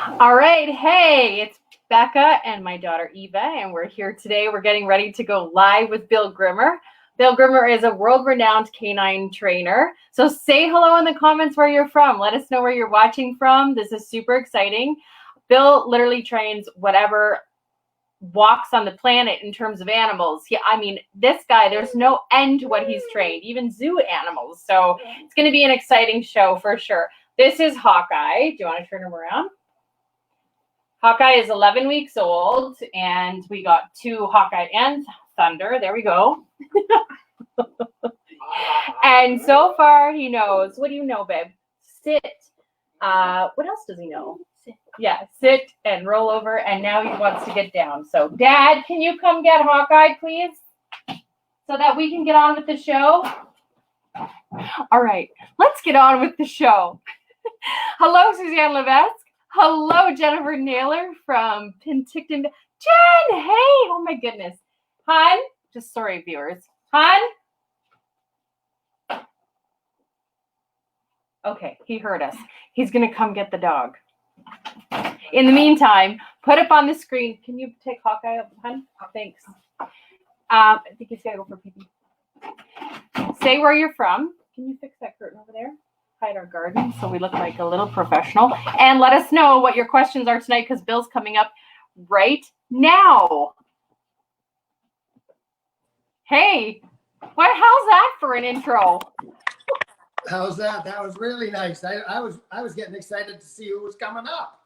All right. Hey, it's Becca and my daughter Eva, and we're here today. We're getting ready to go live with Bill Grimmer. Bill Grimmer is a world-renowned canine trainer. So say hello in the comments where you're from. Let us know where you're watching from. This is super exciting. Bill literally trains whatever walks on the planet in terms of animals. This guy, there's no end to what he's trained, even zoo animals. So it's going to be an exciting show for sure. This is Hawkeye. Do you want to turn him around? Hawkeye is 11 weeks old, and we got two Hawkeye and Thunder. There we go. And so far, he knows. What do you know, babe? Sit. What else does he know? Sit. Yeah, sit and roll over, and now he wants to get down. So, Dad, can you come get Hawkeye, please? So that we can get on with the show? All right, let's get on with the show. Hello, Suzanne Levesque. Hello, Jennifer Naylor from Penticton. Jen, hey! Oh my goodness. Hun, just sorry, viewers. Hun? Okay, he heard us. He's going to come get the dog. In the meantime, put up on the screen. Can you take Hawkeye up, hun? Thanks. I think he's got to go for pee-pee. Say where you're from. Can you fix that curtain over there? Hide our garden so we look like a little professional. And let us know what your questions are tonight because Bill's coming up right now. Hey, how's that for an intro? How's that? That was really nice. I was getting excited to see who was coming up.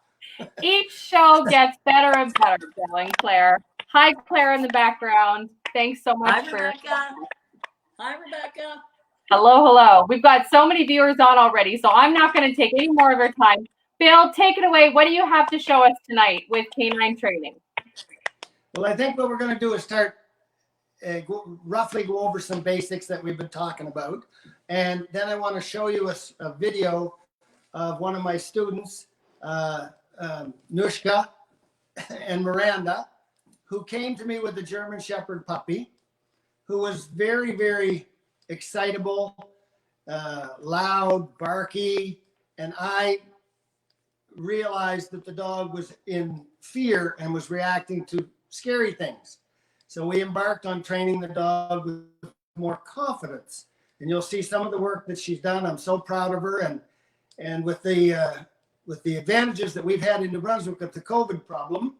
Each show gets better and better, Bill and Claire. Hi, Claire in the background. Thanks so much Hi, Rebecca. Hi, Rebecca. Hello. We've got so many viewers on already, so I'm not going to take any more of our time. Bill, take it away. What do you have to show us tonight with canine training? Well, I think what we're going to do is start roughly go over some basics that we've been talking about. And then I want to show you a video of one of my students, Nushka and Miranda, who came to me with a German Shepherd puppy, who was very, very excitable, loud, barky, and I realized that the dog was in fear and was reacting to scary things. So we embarked on training the dog with more confidence. And you'll see some of the work that she's done. I'm so proud of her. And with the advantages that we've had in New Brunswick with the COVID problem,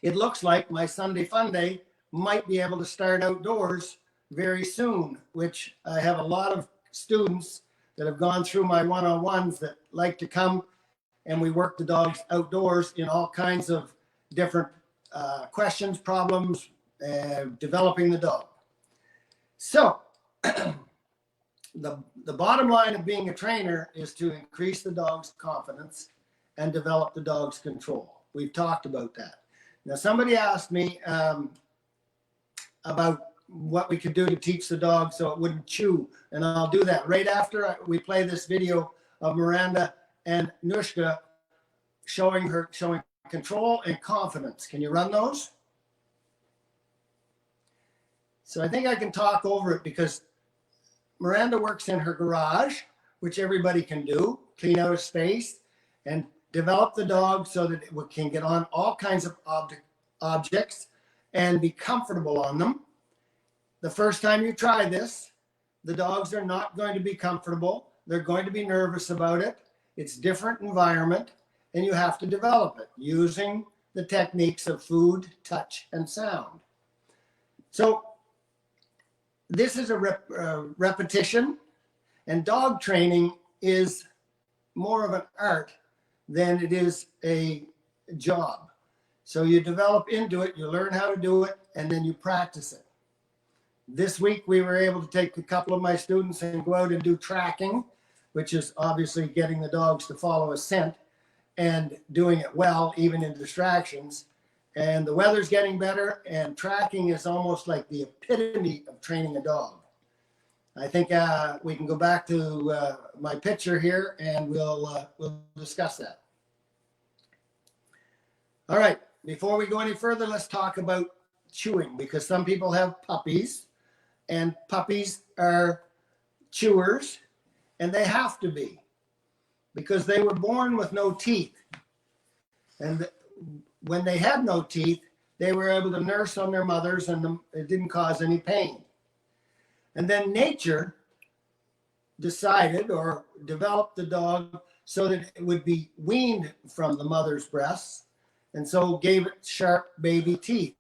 it looks like my Sunday Fun Day might be able to start outdoors very soon, which I have a lot of students that have gone through my one-on-ones that like to come and we work the dogs outdoors in all kinds of different questions, problems, developing the dog. So the bottom line of being a trainer is to increase the dog's confidence and develop the dog's control. We've talked about that. Now, somebody asked me about what we could do to teach the dog so it wouldn't chew, and I'll do that right after we play this video of Miranda and Nushka showing control and confidence. Can you run those? So I think I can talk over it because Miranda works in her garage, which everybody can do, clean out a space and develop the dog so that it can get on all kinds of objects and be comfortable on them. The first time you try this, the dogs are not going to be comfortable. They're going to be nervous about it. It's a different environment, and you have to develop it using the techniques of food, touch, and sound. So this is a repetition, and dog training is more of an art than it is a job. So you develop into it, you learn how to do it, and then you practice it. This week, we were able to take a couple of my students and go out and do tracking, which is obviously getting the dogs to follow a scent and doing it well, even in distractions. And the weather's getting better, and tracking is almost like the epitome of training a dog. I think we can go back to my picture here, and we'll discuss that. All right, before we go any further, let's talk about chewing, because some people have puppies, and puppies are chewers, and they have to be, because they were born with no teeth. And when they had no teeth, they were able to nurse on their mothers, and it didn't cause any pain. And then nature decided or developed the dog so that it would be weaned from the mother's breasts, and so gave it sharp baby teeth.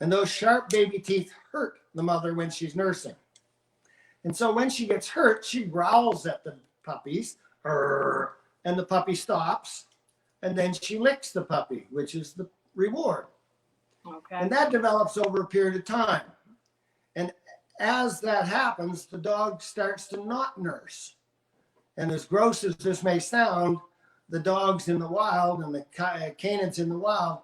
And those sharp baby teeth hurt the mother when she's nursing. And so when she gets hurt, she growls at the puppies, and the puppy stops, and then she licks the puppy, which is the reward. Okay. And that develops over a period of time. And as that happens, the dog starts to not nurse. And as gross as this may sound, the dogs in the wild and the canines in the wild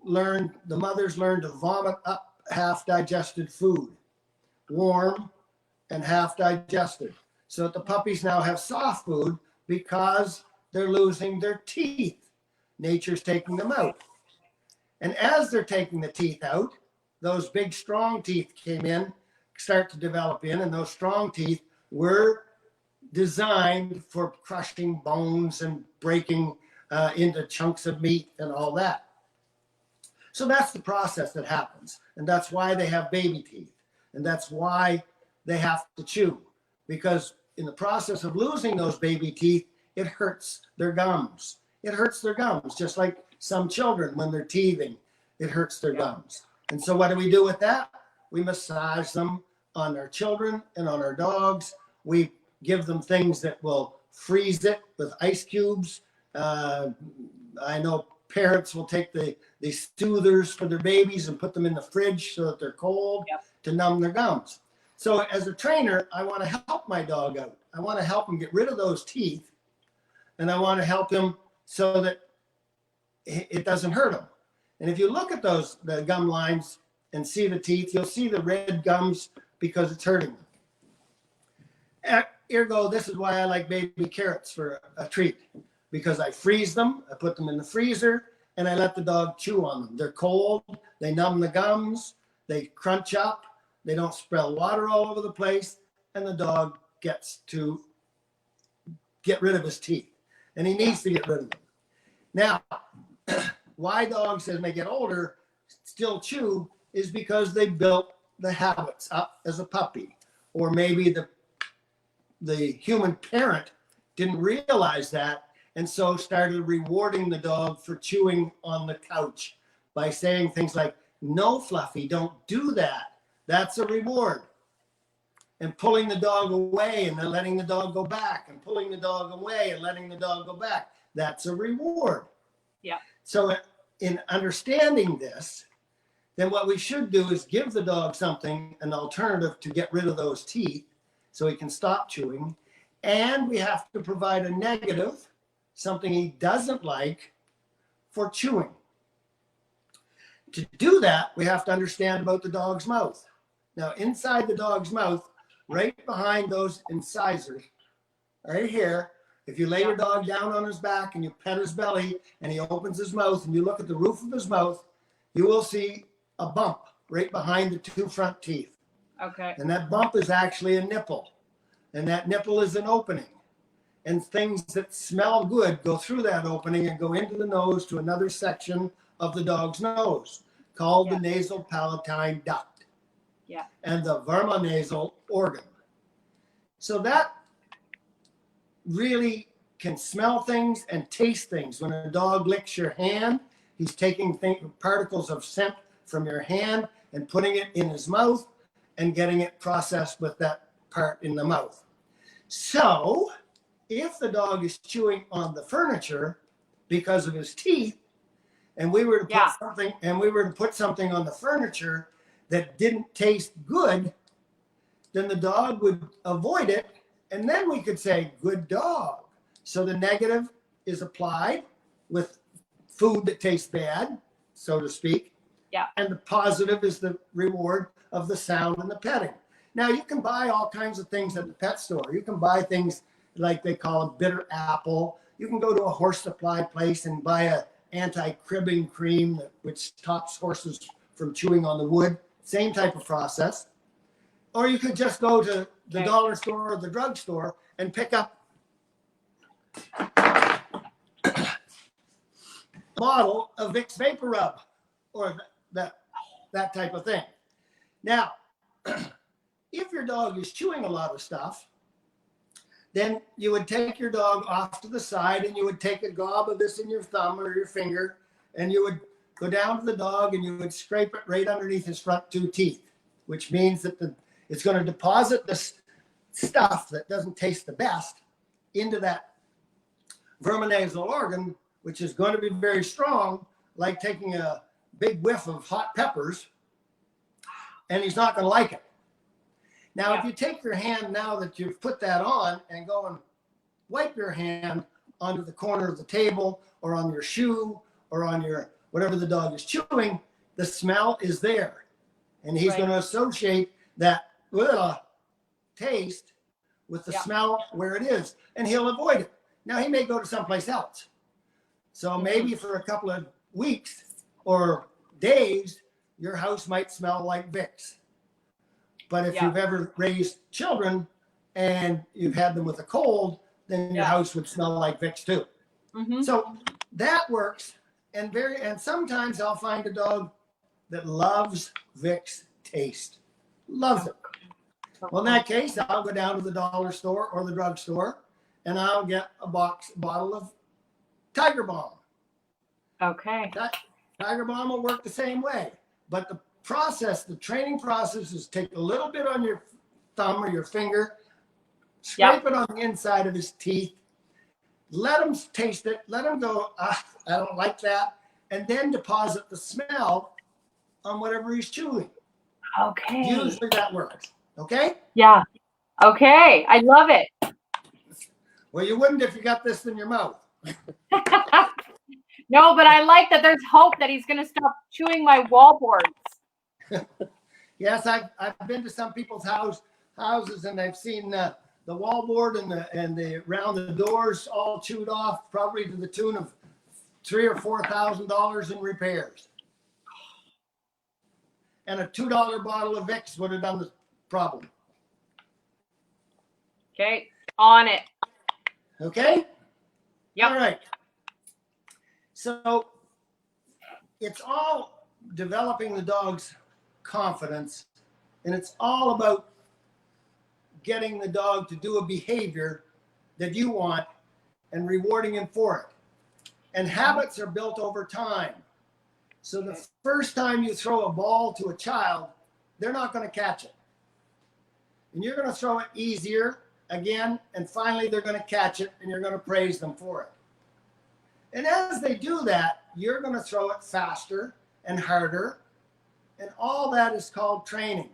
the mothers learn to vomit up half-digested food, warm and half-digested, so that the puppies now have soft food because they're losing their teeth. Nature's taking them out. And as they're taking the teeth out, those big, strong teeth start to develop and those strong teeth were designed for crushing bones and breaking into chunks of meat and all that. So that's the process that happens. And that's why they have baby teeth. And that's why they have to chew. Because in the process of losing those baby teeth, it hurts their gums. It hurts their gums, just like some children when they're teething, it hurts their gums. And so what do we do with that? We massage them on our children and on our dogs. We give them things that will freeze it with ice cubes. I know parents will take the soothers for their babies and put them in the fridge so that they're cold to numb their gums. So as a trainer, I want to help my dog out. I want to help him get rid of those teeth, and I want to help him so that it doesn't hurt him. And if you look at the gum lines and see the teeth, you'll see the red gums because it's hurting them. Ergo, this is why I like baby carrots for a treat, because I freeze them, I put them in the freezer, and I let the dog chew on them. They're cold, they numb the gums, they crunch up, they don't spill water all over the place, and the dog gets to get rid of his teeth. And he needs to get rid of them. Now, why dogs, as they get older, still chew is because they built the habits up as a puppy. Or maybe the human parent didn't realize that, and so started rewarding the dog for chewing on the couch by saying things like, "No, Fluffy, don't do that. That's a reward." And pulling the dog away and then letting the dog go back, and pulling the dog away and letting the dog go back. That's a reward. Yeah. So in understanding this, then what we should do is give the dog something, an alternative to get rid of those teeth so he can stop chewing. And we have to provide a negative, something he doesn't like, for chewing. To do that, we have to understand about the dog's mouth. Now, inside the dog's mouth, right behind those incisors, right here, if you lay your dog down on his back and you pet his belly and he opens his mouth and you look at the roof of his mouth, you will see a bump right behind the two front teeth. Okay. And that bump is actually a nipple. And that nipple is an opening. And things that smell good go through that opening and go into the nose to another section of the dog's nose called the nasal palatine duct. Yeah. And the vermonasal organ. So that really can smell things and taste things. When a dog licks your hand, he's taking particles of scent from your hand and putting it in his mouth and getting it processed with that part in the mouth. So if the dog is chewing on the furniture because of his teeth, and we were to put something on the furniture that didn't taste good, then the dog would avoid it, and then we could say, "Good dog." So the negative is applied with food that tastes bad, so to speak. Yeah. And the positive is the reward of the sound and the petting. Now, you can buy all kinds of things at the pet store. You can buy things like they call a bitter apple. You can go to a horse supply place and buy a anti-cribbing cream which stops horses from chewing on the wood. Same type of process. Or you could just go to the dollar store or the drugstore and pick up bottle of Vicks Vapor Rub or that type of thing. Now, if your dog is chewing a lot of stuff, then you would take your dog off to the side and you would take a gob of this in your thumb or your finger, and you would go down to the dog and you would scrape it right underneath his front 2 teeth, which means that it's going to deposit this stuff that doesn't taste the best into that verminasal organ, which is going to be very strong, like taking a big whiff of hot peppers, and he's not going to like it. Now, if you take your hand now that you've put that on and go and wipe your hand onto the corner of the table or on your shoe or on your whatever the dog is chewing, the smell is there. And he's going to associate that little taste with the smell where it is, and he'll avoid it. Now, he may go to someplace else. So maybe for a couple of weeks or days, your house might smell like Vicks. But if you've ever raised children and you've had them with a cold, then your house would smell like Vicks too. So that works. And sometimes I'll find a dog that loves Vicks taste. Loves it. Well, in that case, I'll go down to the dollar store or the drugstore and I'll get a bottle of Tiger Balm. Okay. Tiger Balm will work the same way. But the training process is take a little bit on your thumb or your finger, scrape it on the inside of his teeth, let him taste it, let him go, I don't like that, and then deposit the smell on whatever he's chewing. Okay. Usually that works. Okay? Yeah. Okay. I love it. Well, you wouldn't if you got this in your mouth. No, but I like that there's hope that he's going to stop chewing my wall boards. Yes, I've been to some people's houses and I've seen the wallboard and the around the doors all chewed off, probably to the tune of $3,000 or $4,000 in repairs. And a $2 bottle of Vicks would have done the problem. Okay, on it. Okay. Yep. All right. So it's all developing the dog's confidence, and it's all about getting the dog to do a behavior that you want and rewarding him for it. And habits are built over time. So the first time you throw a ball to a child, they're not going to catch it. And you're going to throw it easier again, and finally they're going to catch it, and you're going to praise them for it. And as they do that, you're going to throw it faster and harder. And all that is called training.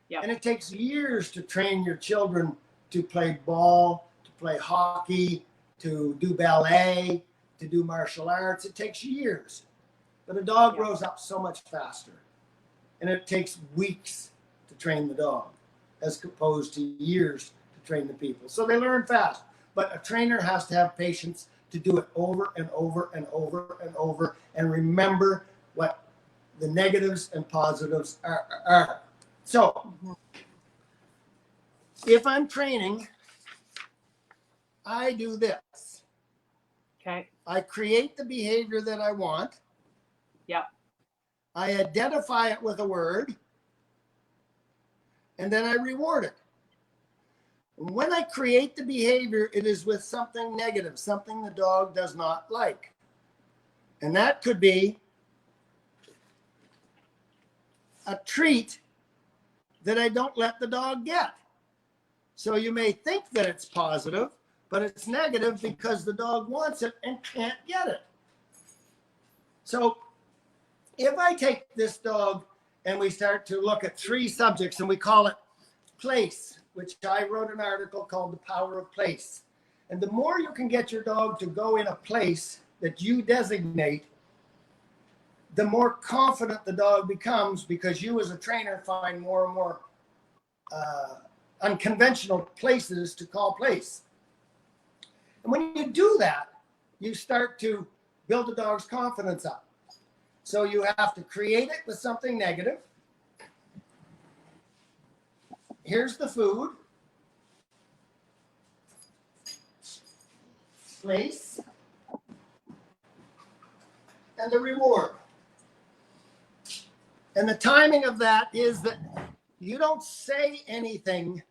Yep. And it takes years to train your children to play ball, to play hockey, to do ballet, to do martial arts. It takes years. But a dog grows up so much faster. And it takes weeks to train the dog as opposed to years to train the people. So they learn fast. But a trainer has to have patience to do it over and over and over and over and remember what the negatives and positives are. So if I'm training, I do this. Okay. I create the behavior that I want. Yep. I identify it with a word, and then I reward it. When I create the behavior, it is with something negative, something the dog does not like. And that could be a treat that I don't let the dog get. So you may think that it's positive, but it's negative because the dog wants it and can't get it. So if I take this dog and we start to look at 3 subjects and we call it place, which I wrote an article called The Power of Place. And the more you can get your dog to go in a place that you designate, the more confident the dog becomes, because you as a trainer find more and more unconventional places to call place. And when you do that, you start to build the dog's confidence up. So you have to create it with something negative. Here's the food. Place. and the reward. And the timing of that is that you don't say anything.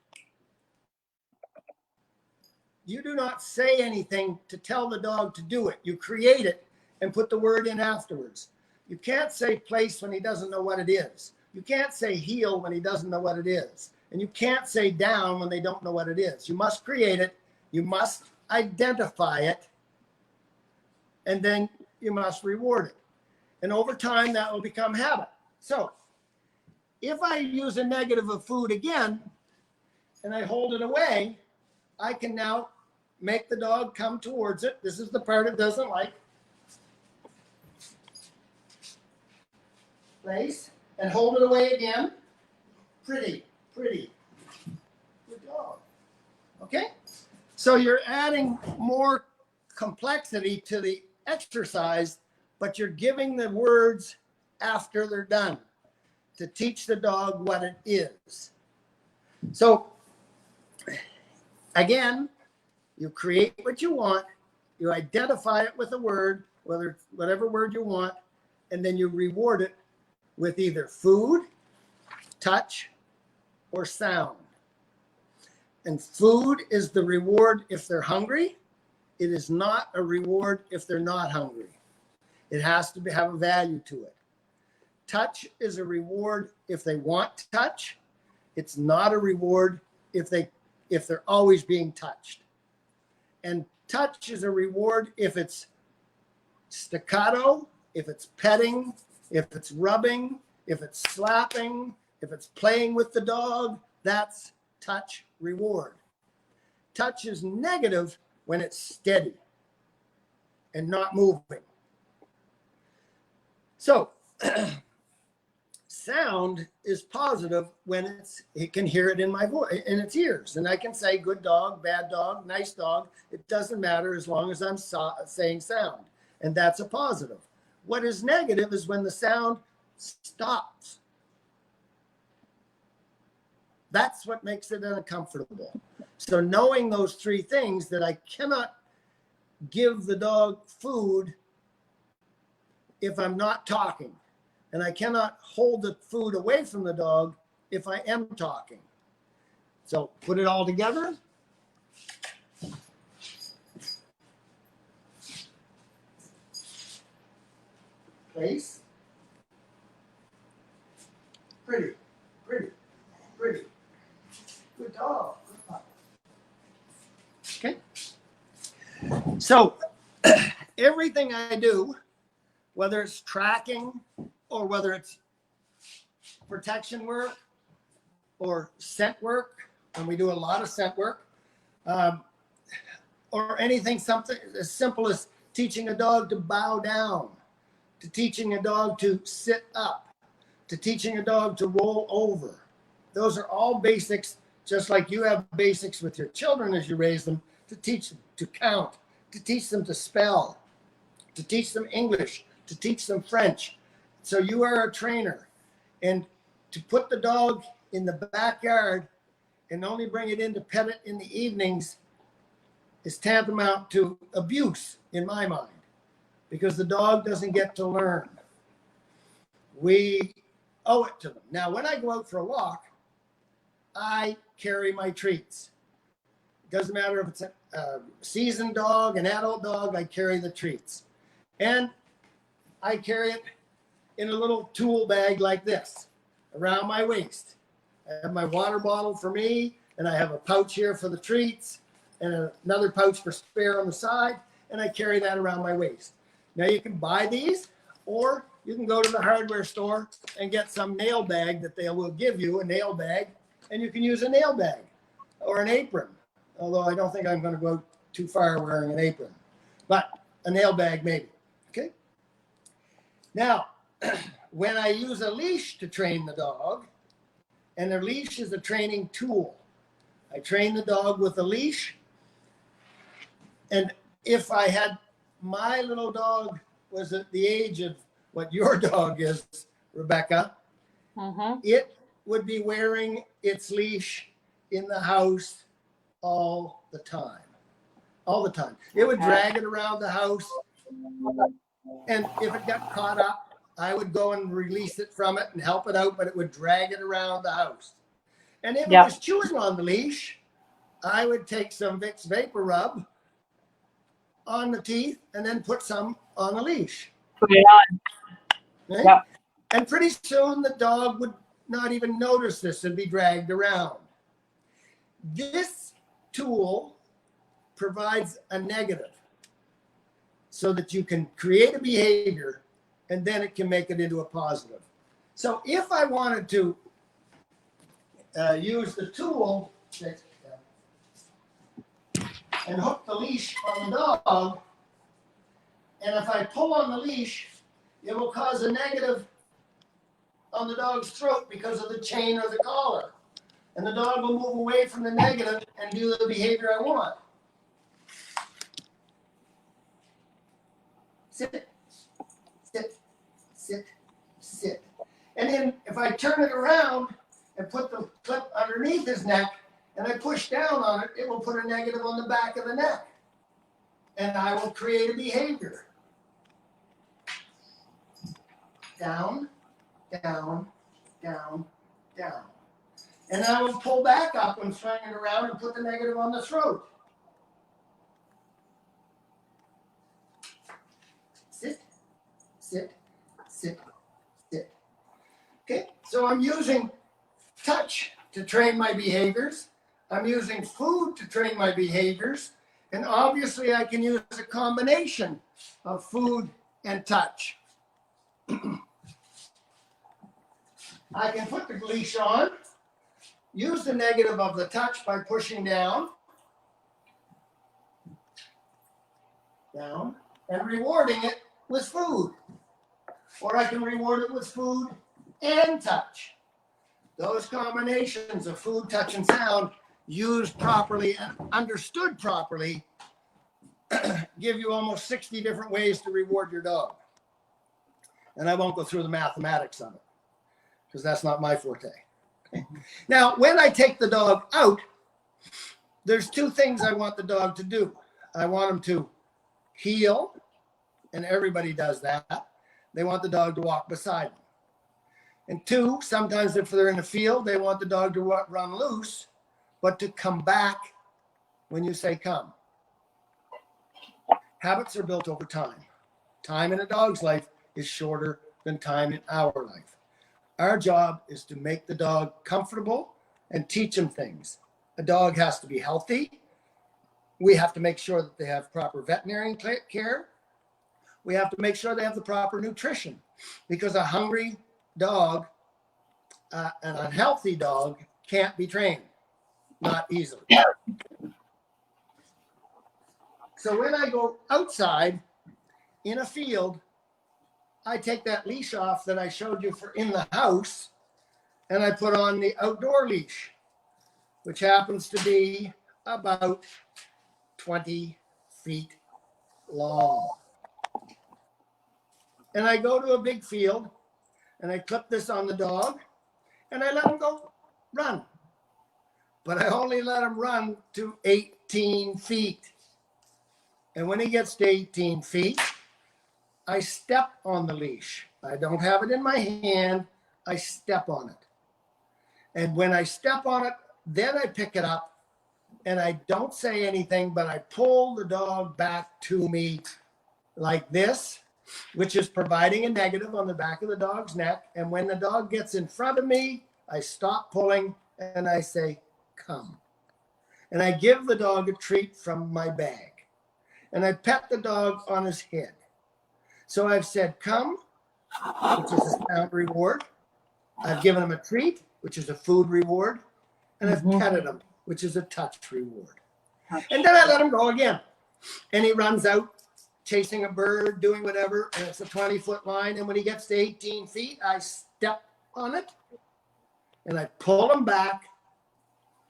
You do not say anything to tell the dog to do it. You create it and put the word in afterwards. You can't say place when he doesn't know what it is. You can't say heel when he doesn't know what it is. And you can't say down when they don't know what it is. You must create it. You must identify it. And then you must reward it. And over time, that will become habit. So if I use a negative of food again, and I hold it away, I can now make the dog come towards it. This is the part it doesn't like. Place, and hold it away again. Pretty, pretty. Good dog. Okay? So you're adding more complexity to the exercise, but you're giving the words after they're done to teach the dog what it is. So, again, you create what you want, you identify it with a word, whatever word you want, and then you reward it with either food, touch, or sound. And food is the reward if they're hungry. It is not a reward if they're not hungry. It has to have a value to it. Touch is a reward if they want touch. It's not a reward if they're always being touched. And touch is a reward if it's staccato, if it's petting, if it's rubbing, if it's slapping, if it's playing with the dog. That's touch reward. Touch is negative when it's steady and not moving. So sound is positive when it can hear it in my voice, in its ears, and I can say good dog, bad dog, nice dog. It doesn't matter as long as I'm saying sound, and that's a positive. What is negative is when the sound stops. That's what makes it uncomfortable. So knowing those three things, that I cannot give the dog food if I'm not talking, and I cannot hold the food away from the dog if I am talking. So put it all together. Place. Pretty, pretty, pretty. Good dog. Okay. So everything I do, whether it's tracking or whether it's protection work or scent work, and we do a lot of scent work, or anything, something as simple as teaching a dog to bow down, to teaching a dog to sit up, to teaching a dog to roll over. Those are all basics, just like you have basics with your children as you raise them, to teach them to count, to teach them to spell, to teach them English, to teach them French. So you are a trainer. And to put the dog in the backyard and only bring it in to pet it in the evenings is tantamount to abuse in my mind, because the dog doesn't get to learn. We owe it to them. Now, when I go out for a walk, I carry my treats. It doesn't matter if it's a seasoned dog, an adult dog, I carry the treats. And I carry it in a little tool bag like this around my waist. I have my water bottle for me, and I have a pouch here for the treats, and another pouch for spare on the side, and I carry that around my waist. Now you can buy these, or you can go to the hardware store and get some nail bag that they will give you, a nail bag, and you can use a nail bag or an apron, although I don't think I'm going to go too far wearing an apron, but a nail bag maybe. Okay. Now, when I use a leash to train the dog, and a leash is a training tool, I train the dog with a leash. And if I had, my little dog was at the age of what your dog is, Rebecca, it would be wearing its leash in the house all the time. All the time. It would drag it around the house. And if it got caught up, I would go and release it from it and help it out, but it would drag it around the house. And if it Yep. was chewing on the leash, I would take some Vicks Vapor Rub on the teeth and then put some on the leash. Put it on. Right? Yep. And pretty soon the dog would not even notice this and be dragged around. This tool provides a negative so that you can create a behavior and then it can make it into a positive. So if I wanted to use the tool and hook the leash on the dog, and if I pull on the leash, it will cause a negative on the dog's throat because of the chain or the collar. And the dog will move away from the negative and do the behavior I want. Sit, sit, sit, sit. And then if I turn it around and put the clip underneath his neck and I push down on it, it will put a negative on the back of the neck. And I will create a behavior. Down, down, down, down. And I will pull back up and swing it around and put the negative on the throat. Sit, sit, sit, sit. Okay, so I'm using touch to train my behaviors. I'm using food to train my behaviors. And obviously I can use a combination of food and touch. I can put the leash on, use the negative of the touch by pushing down, and rewarding it with food. Or I can reward it with food and touch. Those combinations of food, touch, and sound used properly and understood properly give you almost 60 different ways to reward your dog. And I won't go through the mathematics of it because that's not my forte. Okay. Now, when I take the dog out, there's two things I want the dog to do. I want him to heel, and everybody does that. They want the dog to walk beside them. And two, sometimes if they're in the field, they want the dog to run loose, but to come back when you say come. Habits are built over time. Time in a dog's life is shorter than time in our life. Our job is to make the dog comfortable and teach him things. A dog has to be healthy. We have to make sure that they have proper veterinary care. We have to make sure they have the proper nutrition, because a hungry dog, an unhealthy dog, can't be trained, not easily. So when I go outside in a field, I take that leash off that I showed you for in the house, and I put on the outdoor leash, which happens to be about 20 feet long. And I go to a big field, and I clip this on the dog, and I let him go run. But I only let him run to 18 feet. And when he gets to 18 feet, I step on the leash. I don't have it in my hand. I step on it. And when I step on it, then I pick it up, and I don't say anything, but I pull the dog back to me like this, which is providing a negative on the back of the dog's neck. And when the dog gets in front of me, I stop pulling and I say, come. And I give the dog a treat from my bag. And I pet the dog on his head. So I've said, come, which is a sound reward. I've given him a treat, which is a food reward. And I've petted him, which is a touch reward. And then I let him go again. And he runs out, chasing a bird, doing whatever. And it's a 20-foot line. And when he gets to 18 feet, I step on it. And I pull him back,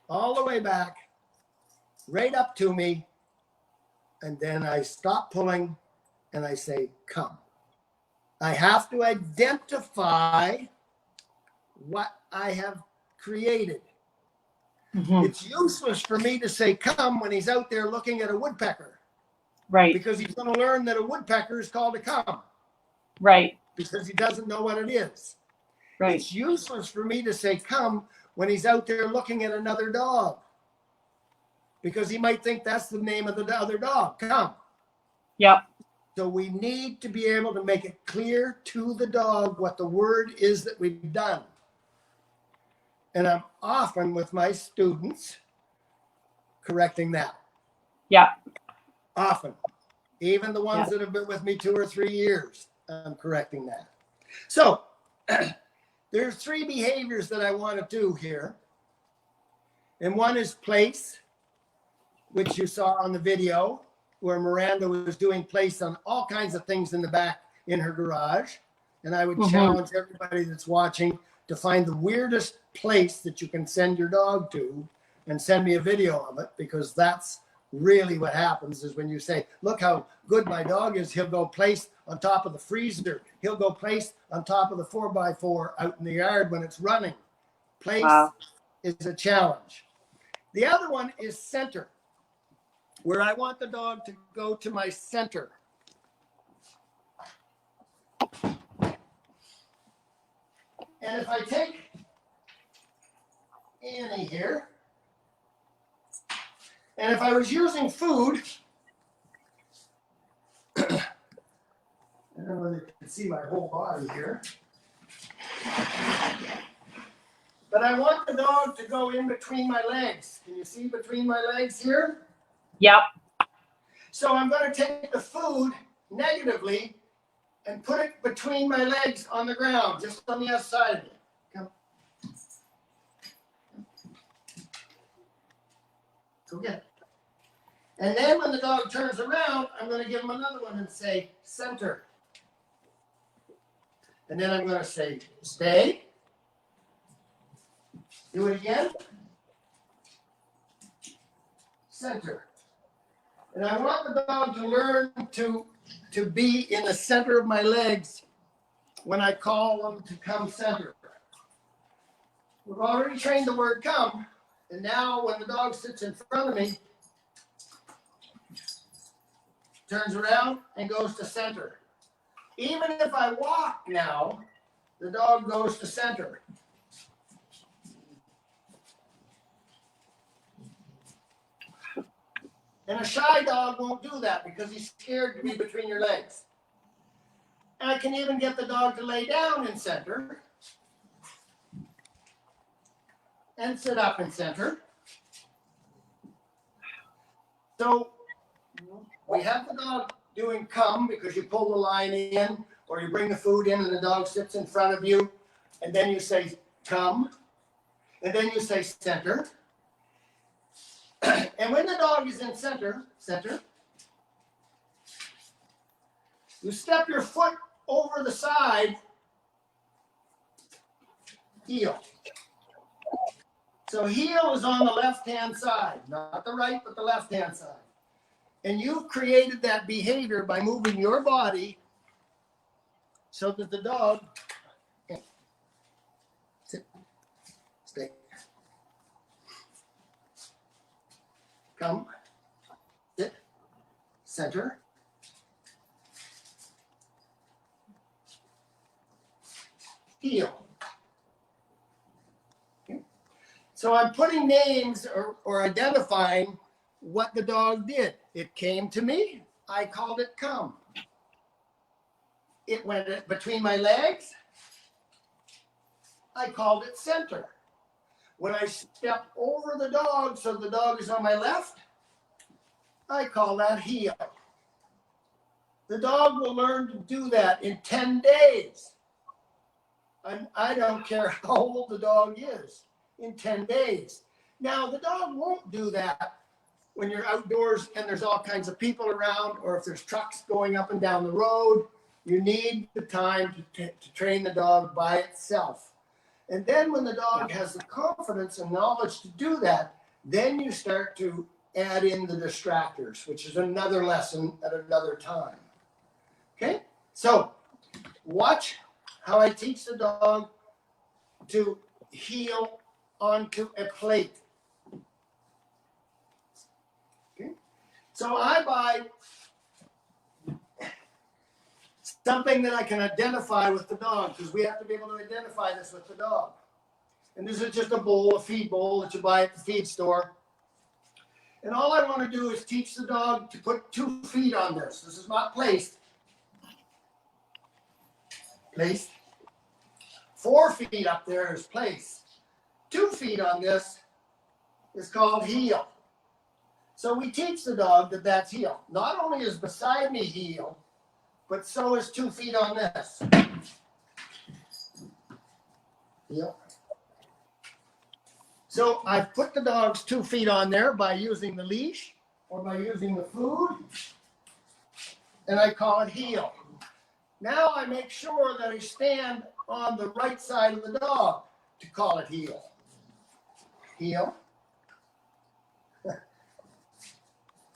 all the way back, right up to me. And then I stop pulling and I say, come. I have to identify what I have created. It's useless for me to say come when he's out there looking at a woodpecker. Right. because he's going to learn that a woodpecker is called a come Right. because he doesn't know what it is. Right. It's useless for me to say come when he's out there looking at another dog because he might think that's the name of the other dog, come. Yep. So we need to be able to make it clear to the dog what the word is that we've done. And I'm often with my students correcting that. Yep. Often. Even the ones Yep. that have been with me 2 or 3 years, I'm correcting that. So there's 3 behaviors that I want to do here. And one is place, which you saw on the video, where Miranda was doing place on all kinds of things in the back in her garage. And I would challenge everybody that's watching to find the weirdest place that you can send your dog to and send me a video of it, because that's really what happens is when you say, look how good my dog is, he'll go place on top of the freezer. He'll go place on top of the 4x4 out in the yard when it's running. Place is a challenge. The other one is center, where I want the dog to go to my center. And if I take Annie here, and if I was using food, I don't know whether you can see my whole body here, but I want the dog to go in between my legs. Can you see between my legs here? Yep. So I'm going to take the food negatively and put it between my legs on the ground, just on the outside of it. Come. Go get it. And then when the dog turns around, I'm going to give him another one and say, center. And then I'm going to say, stay. Do it again. Center. And I want the dog to learn to be in the center of my legs when I call them to come center. We've already trained the word come, and now when the dog sits in front of me, turns around and goes to center. Even if I walk now, the dog goes to center. And a shy dog won't do that because he's scared to be between your legs. And I can even get the dog to lay down in center and sit up in center. So we have the dog doing come because you pull the line in or you bring the food in and the dog sits in front of you, and then you say come, and then you say center. And when the dog is in center, you step your foot over the side, heel. So heel is on the left-hand side, not the right, but the left-hand side. And you've created that behavior by moving your body so that the dog can sit, stay, come, sit, center, heel. Okay. So I'm putting names or identifying what the dog did. It came to me, I called it come. It went between my legs, I called it center. When I step over the dog so the dog is on my left, I call that heel. The dog will learn to do that in 10 days. And I don't care how old the dog is, in 10 days. Now, the dog won't do that when you're outdoors and there's all kinds of people around, or if there's trucks going up and down the road. You need the time to train the dog by itself. And then when the dog has the confidence and knowledge to do that, then you start to add in the distractors, which is another lesson at another time. Okay? So watch how I teach the dog to heel onto a plate. Okay? So I buy something that I can identify with the dog, because we have to be able to identify this with the dog. And this is just a bowl, a feed bowl that you buy at the feed store. And all I want to do is teach the dog to put 2 feet on this. This is not placed. Placed. 4 feet up there is placed. 2 feet on this is called heel. So we teach the dog that that's heel. Not only is beside me heel, but so is 2 feet on this. Heel. So I've put the dog's 2 feet on there by using the leash or by using the food, and I call it heel. Now I make sure that I stand on the right side of the dog to call it heel. Heel.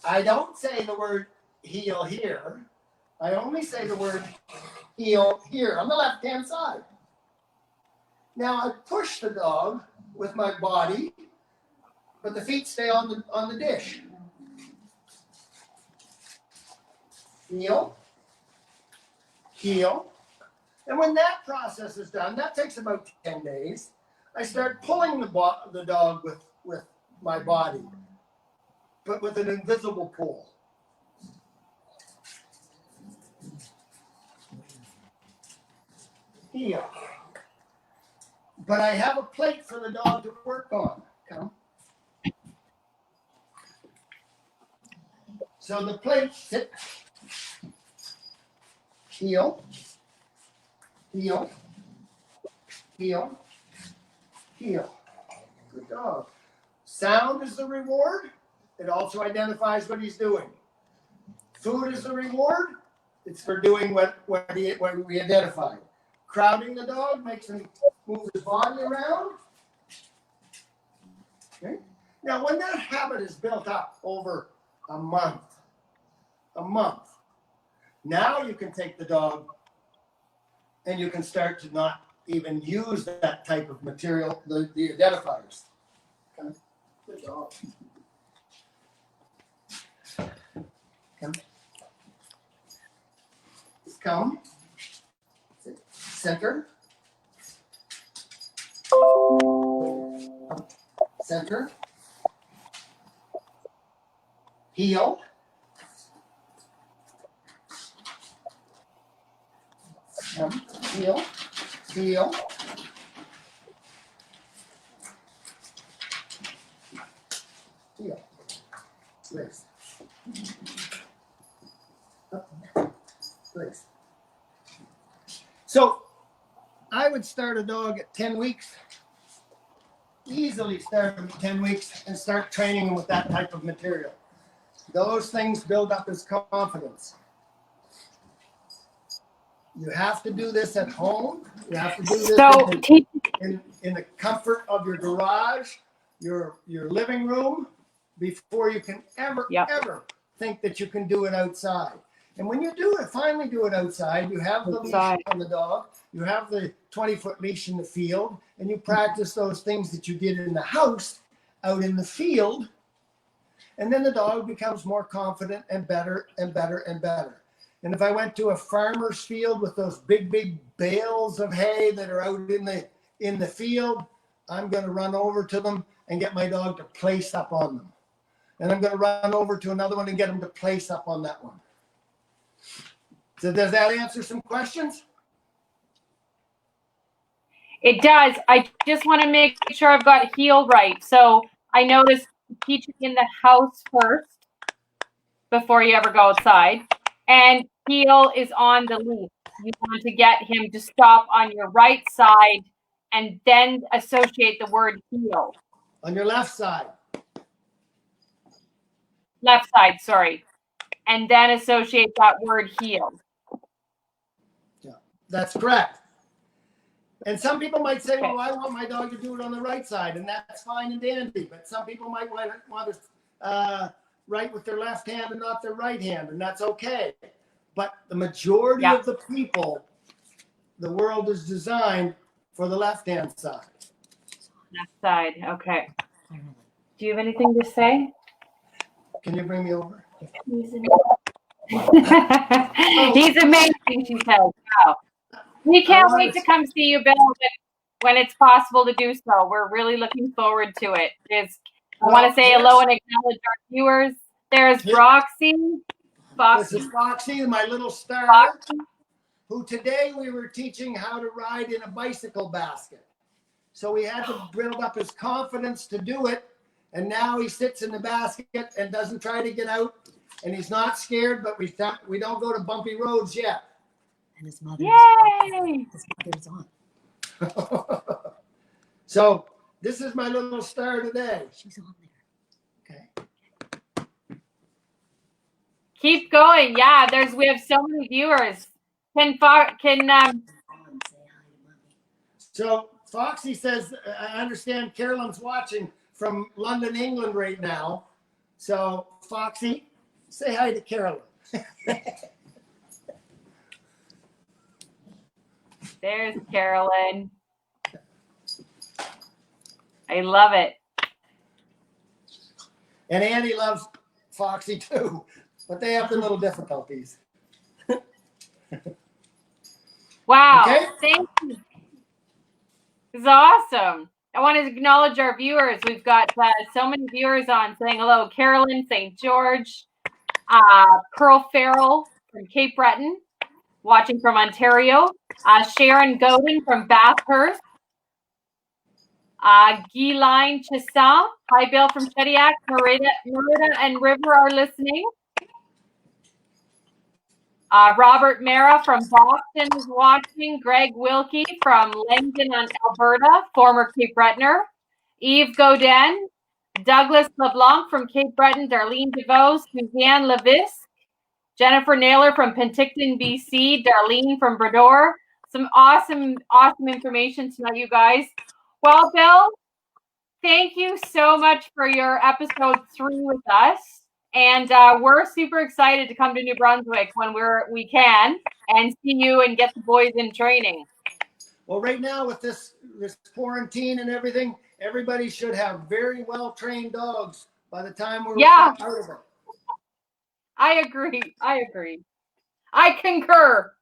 I don't say the word heel here. I only say the word heel here on the left-hand side. Now I push the dog with my body, but the feet stay on the dish. Heel, heel. And when that process is done, that takes about 10 days, I start pulling the dog with my body, but with an invisible pull. Heel. But I have a plate for the dog to work on. Come. So the plate, sit, heel, heel, heel, heel. Good dog. Sound is the reward. It also identifies what he's doing. Food is the reward. It's for doing what we identified. Crowding the dog makes him move his body around. Okay. Now, when that habit is built up over a month, now you can take the dog and you can start to not even use that type of material, the identifiers. Okay. Good dog. Come. Come. Center. Center. Heel. Heel. Heel. Heel. Place. Up. Place. So I would start a dog at 10 weeks, easily start him at 10 weeks and start training him with that type of material. Those things build up his confidence. You have to do this at home. You have to do this in the comfort of your garage, your living room, before you can ever think that you can do it outside. And when you finally do it outside, you have the leash on the dog, you have the 20-foot leash in the field, and you practice those things that you did in the house out in the field, and then the dog becomes more confident and better and better and better. And if I went to a farmer's field with those big bales of hay that are out in the field, I'm going to run over to them and get my dog to place up on them. And I'm going to run over to another one and get him to place up on that one. So does that answer some questions? It does. I just want to make sure I've got heel right. So I noticed teaching in the house first before you ever go outside. And heel is on the leash. You want to get him to stop on your right side and then associate the word heel. On your left side. Left side, sorry. And then associate that word heel. Yeah, that's correct. And some people might say, well, I want my dog to do it on the right side, and that's fine and dandy. But some people might want to write with their left hand and not their right hand, and that's okay. But the majority of the people, the world is designed for the left-hand side. Left side, okay. Do you have anything to say? Can you bring me over? He's amazing, she says. Wow. We can't wait to come see you, Bill, when it's possible to do so. We're really looking forward to it. I want to say hello and acknowledge our viewers. There's Roxy. This is Foxy, my little star, who today we were teaching how to ride in a bicycle basket. So we had to build up his confidence to do it. And now he sits in the basket and doesn't try to get out. And he's not scared, but we don't go to bumpy roads yet. And his mother. Yay! His mother's on. So this is my little star today. She's on there. Okay. Keep going. Yeah, we have so many viewers. So Foxy says, I understand Carolyn's watching from London, England right now. So Foxy, say hi to Carolyn. There's Carolyn. I love it. And Annie loves Foxy too, but they have their little difficulties. Wow. Okay. Thank you. This is awesome. I want to acknowledge our viewers. We've got so many viewers on saying hello. Carolyn, St. George, Pearl Farrell from Cape Breton, watching from Ontario, Sharon Godin from Bathurst, Guylaine Chassin, hi Bill from Shediac, Marita and River are listening. Robert Mara from Boston is watching. Greg Wilkie from Langdon, Alberta, former Cape Bretoner. Eve Godin. Douglas LeBlanc from Cape Breton. Darlene DeVos. Suzanne Levis. Jennifer Naylor from Penticton, BC. Darlene from Brador. Some awesome information tonight, you guys. Well, Bill, thank you so much for your episode 3 with us. And we're super excited to come to New Brunswick when we can and see you and get the boys in training. Well, right now with this quarantine and everything, everybody should have very well trained dogs by the time we're out of it. I agree. I concur.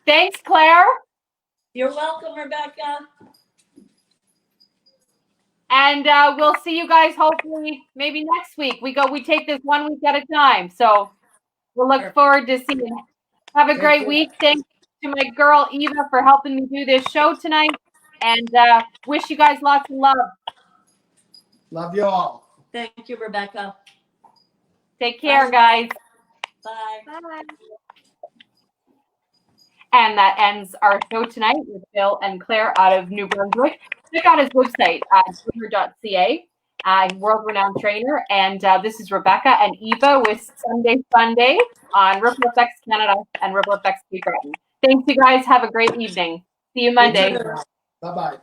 Thanks, Claire. You're welcome, Rebecca. And we'll see you guys hopefully maybe next week. We take this 1 week at a time. So we'll look forward to seeing you. Have a great week. Thank you to my girl Eva for helping me do this show tonight. And wish you guys lots of love. Love you all. Thank you, Rebecca. Take care, guys. Bye. Bye. And that ends our show tonight with Bill and Claire out of New Brunswick. Check out his website at groomer.ca, world-renowned trainer. And this is Rebecca and Eva with Sunday Funday on Ripple Effects Canada and Ripple Effects Cape Breton. Thanks, you guys. Have a great evening. See you Monday. Bye-bye.